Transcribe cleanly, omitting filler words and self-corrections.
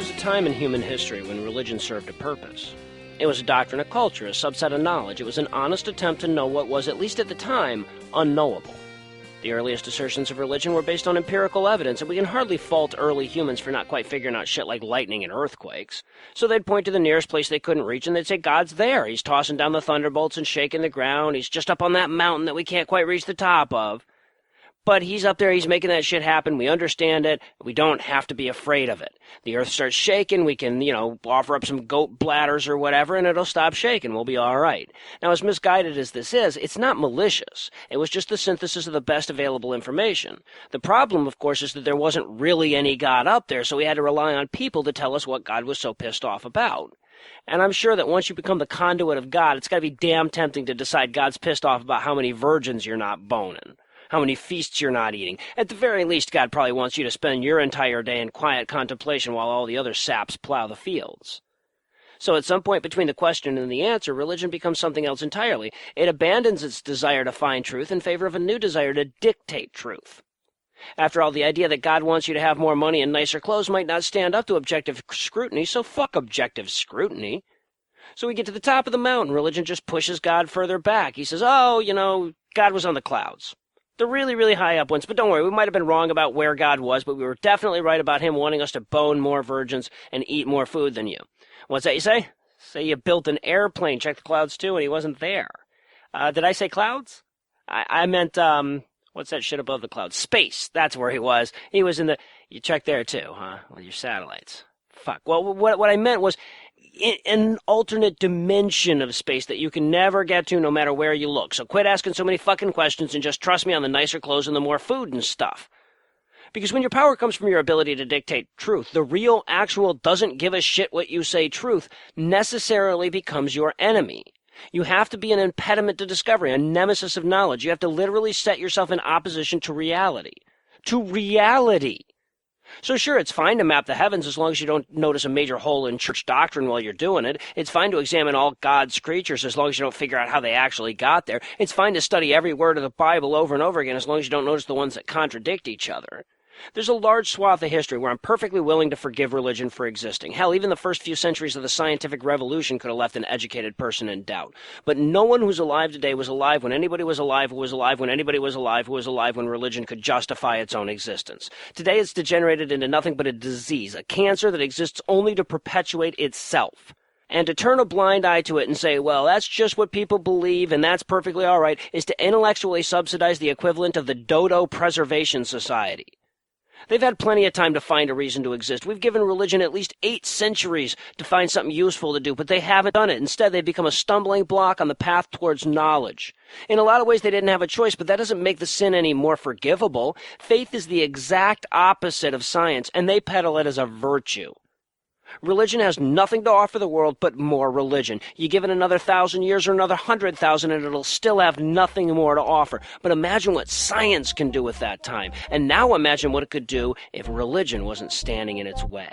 was a time in human history when religion served a purpose. It was a doctrine of culture, a subset of knowledge. It was an honest attempt to know what was, at least at the time, unknowable. The earliest assertions of religion were based on empirical evidence, and we can hardly fault early humans for not quite figuring out shit like lightning and earthquakes. So they'd point to the nearest place they couldn't reach, and they'd say, God's there. He's tossing down the thunderbolts and shaking the ground. He's just up on that mountain that we can't quite reach the top of. But he's up there, he's making that shit happen, we understand it, we don't have to be afraid of it. The earth starts shaking, we can, offer up some goat bladders or whatever, and it'll stop shaking, we'll be alright. Now, as misguided as this is, it's not malicious. It was just the synthesis of the best available information. The problem, of course, is that there wasn't really any God up there, so we had to rely on people to tell us what God was so pissed off about. And I'm sure that once you become the conduit of God, it's got to be damn tempting to decide God's pissed off about how many virgins you're not boning. How many feasts you're not eating. At the very least, God probably wants you to spend your entire day in quiet contemplation while all the other saps plow the fields. So at some point between the question and the answer, religion becomes something else entirely. It abandons its desire to find truth in favor of a new desire to dictate truth. After all, the idea that God wants you to have more money and nicer clothes might not stand up to objective scrutiny, so fuck objective scrutiny. So we get to the top of the mountain, religion just pushes God further back. He says, God was on the clouds. The really, really high up ones. But don't worry, we might have been wrong about where God was, but we were definitely right about him wanting us to bone more virgins and eat more food than you. What's that you say? Say you built an airplane, checked the clouds too, and he wasn't there. Did I say clouds? I meant, what's that shit above the clouds? Space. That's where he was. He was in the... You checked there too, huh? With your satellites. Fuck. Well, what I meant was an alternate dimension of space that you can never get to no matter where you look. So quit asking so many fucking questions and just trust me on the nicer clothes and the more food and stuff. Because when your power comes from your ability to dictate truth, the real, actual, doesn't give a shit what you say truth necessarily becomes your enemy. You have to be an impediment to discovery, a nemesis of knowledge. You have to literally set yourself in opposition to reality. To reality. So sure, it's fine to map the heavens as long as you don't notice a major hole in church doctrine while you're doing it. It's fine to examine all God's creatures as long as you don't figure out how they actually got there. It's fine to study every word of the Bible over and over again as long as you don't notice the ones that contradict each other. There's a large swath of history where I'm perfectly willing to forgive religion for existing. Hell, even the first few centuries of the scientific revolution could have left an educated person in doubt. But no one who's alive today was alive when anybody was alive who was alive when anybody was alive who was alive when religion could justify its own existence. Today it's degenerated into nothing but a disease, a cancer that exists only to perpetuate itself. And to turn a blind eye to it and say, well, that's just what people believe and that's perfectly all right, is to intellectually subsidize the equivalent of the Dodo Preservation Society. They've had plenty of time to find a reason to exist. We've given religion at least 8 centuries to find something useful to do, but they haven't done it. Instead, they've become a stumbling block on the path towards knowledge. In a lot of ways, they didn't have a choice, but that doesn't make the sin any more forgivable. Faith is the exact opposite of science, and they peddle it as a virtue. Religion has nothing to offer the world but more religion. You give it another 1,000 years or another 100,000 and it'll still have nothing more to offer. But imagine what science can do with that time. And now imagine what it could do if religion wasn't standing in its way.